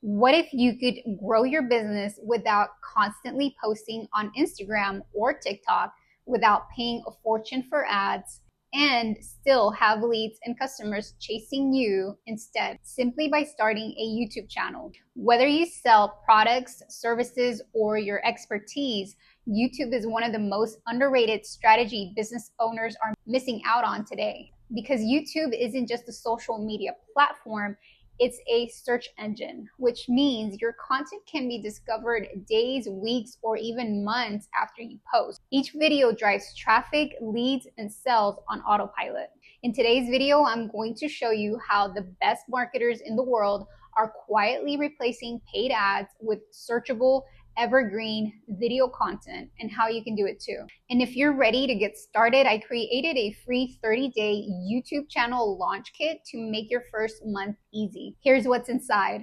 What if you could grow your business without constantly posting on Instagram or TikTok, without paying a fortune for ads, and still have leads and customers chasing you instead, simply by starting a YouTube channel? Whether you sell products, services, or your expertise, YouTube is one of the most underrated strategy business owners are missing out on today. Because YouTube isn't just a social media platform, it's a search engine, which means your content can be discovered days, weeks, or even months after you post. Each video drives traffic, leads, and sales on autopilot. In today's video, I'm going to show you how the best marketers in the world are quietly replacing paid ads with searchable, evergreen video content, and how you can do it too. And if you're ready to get started, I created a free 30-day YouTube channel launch kit to make your first month easy. Here's what's inside: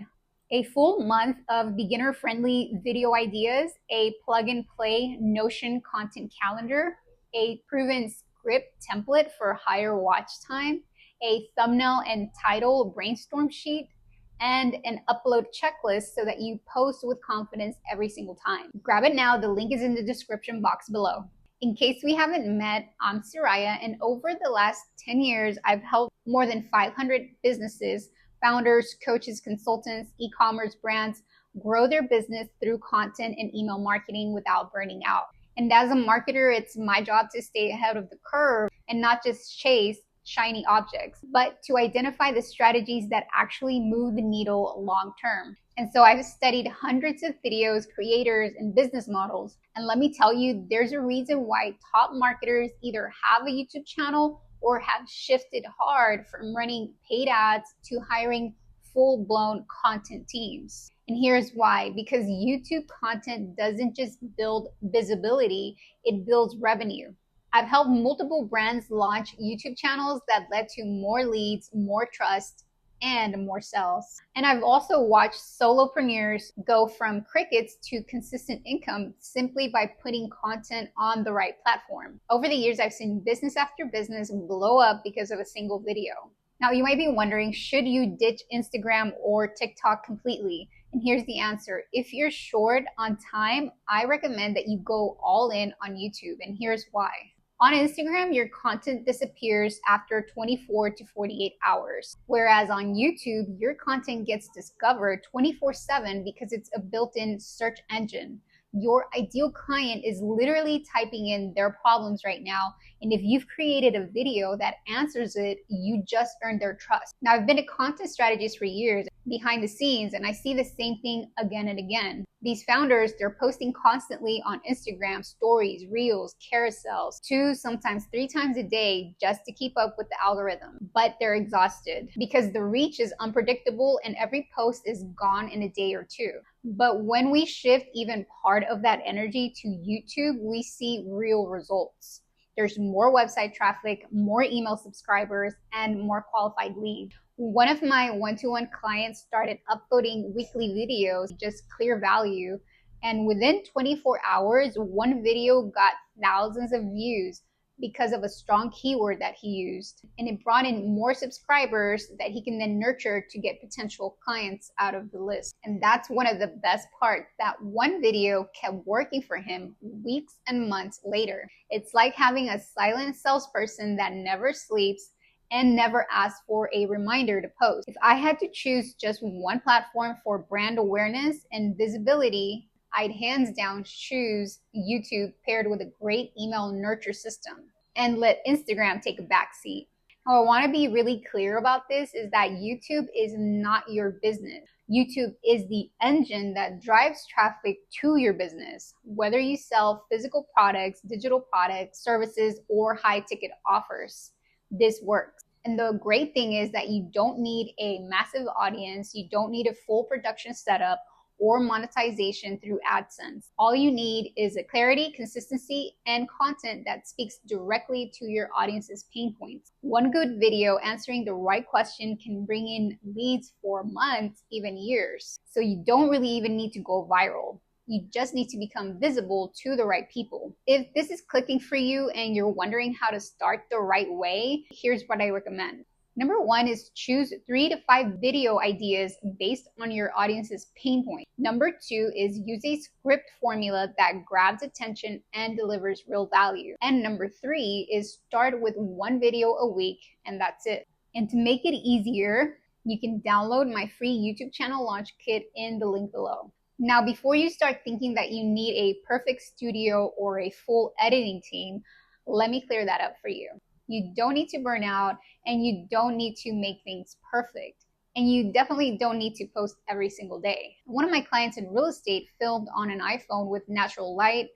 a full month of beginner-friendly video ideas, a plug-and-play Notion content calendar, a proven script template for higher watch time, a thumbnail and title brainstorm sheet, and an upload checklist so that you post with confidence every single time. Grab it now. The link is in the description box below. In case we haven't met, I'm Soraya, and over the last 10 years, I've helped more than 500 businesses, founders, coaches, consultants, e-commerce brands grow their business through content and email marketing without burning out. And as a marketer, it's my job to stay ahead of the curve and not just chase shiny objects, but to identify the strategies that actually move the needle long term. And so I've studied hundreds of videos, creators, and business models. And let me tell you, there's a reason why top marketers either have a YouTube channel or have shifted hard from running paid ads to hiring full-blown content teams. And here's why: because YouTube content doesn't just build visibility, it builds revenue. I've helped multiple brands launch YouTube channels that led to more leads, more trust, and more sales. And I've also watched solopreneurs go from crickets to consistent income simply by putting content on the right platform. Over the years, I've seen business after business blow up because of a single video. Now, you might be wondering, should you ditch Instagram or TikTok completely? And here's the answer: if you're short on time, I recommend that you go all in on YouTube, and here's why. On Instagram, your content disappears after 24 to 48 hours, whereas on YouTube, your content gets discovered 24/7 because it's a built-in search engine. Your ideal client is literally typing in their problems right now, and if you've created a video that answers it, you just earned their trust. Now, I've been a content strategist for years behind the scenes, and I see the same thing again and again. These founders, they're posting constantly on Instagram, stories, reels, carousels, 2, sometimes 3 times a day just to keep up with the algorithm. But they're exhausted because the reach is unpredictable and every post is gone in a day or two. But when we shift even part of that energy to YouTube, we see real results. There's more website traffic, more email subscribers, and more qualified leads. One of my one-to-one clients started uploading weekly videos, just clear value, and within 24 hours, one video got thousands of views because of a strong keyword that he used. And it brought in more subscribers that he can then nurture to get potential clients out of the list. And that's one of the best parts, that one video kept working for him weeks and months later. It's like having a silent salesperson that never sleeps and never asks for a reminder to post. If I had to choose just one platform for brand awareness and visibility, I'd hands down choose YouTube paired with a great email nurture system, and let Instagram take a backseat. Now, I want to be really clear about this is that YouTube is not your business. YouTube is the engine that drives traffic to your business. Whether you sell physical products, digital products, services, or high ticket offers, this works. And the great thing is that you don't need a massive audience. You don't need a full production setup or monetization through AdSense. All you need is a clarity, consistency, and content that speaks directly to your audience's pain points. One good video answering the right question can bring in leads for months, even years. So you don't really even need to go viral. You just need to become visible to the right people. If this is clicking for you and you're wondering how to start the right way, here's what I recommend. Number one is choose 3 to 5 video ideas based on your audience's pain point. Number two is use a script formula that grabs attention and delivers real value. And number three is start with one video a week, and that's it. And to make it easier, you can download my free YouTube channel launch kit in the link below. Now, before you start thinking that you need a perfect studio or a full editing team, let me clear that up for you. You don't need to burn out, and you don't need to make things perfect. And you definitely don't need to post every single day. One of my clients in real estate filmed on an iPhone with natural light,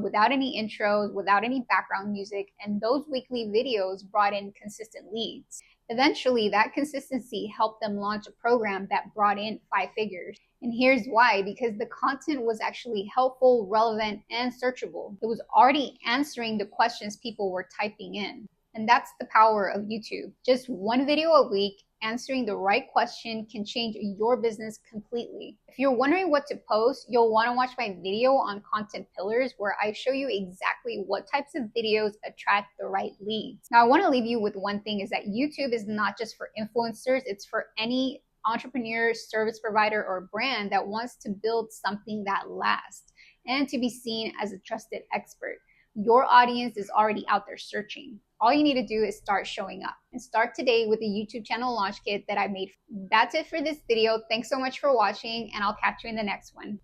without any intros, without any background music, and those weekly videos brought in consistent leads. Eventually, that consistency helped them launch a program that brought in 5 figures. And here's why: because the content was actually helpful, relevant, and searchable. It was already answering the questions people were typing in. And that's the power of YouTube. Just one video a week answering the right question can change your business completely. If you're wondering what to post, you'll want to watch my video on content pillars, where I show you exactly what types of videos attract the right leads. Now, I want to leave you with one thing, is that YouTube is not just for influencers, it's for any entrepreneur, service provider, or brand that wants to build something that lasts and to be seen as a trusted expert. Your audience is already out there searching. All you need to do is start showing up, and start today with the YouTube channel launch kit that I made. That's it for this video. Thanks so much for watching, and I'll catch you in the next one.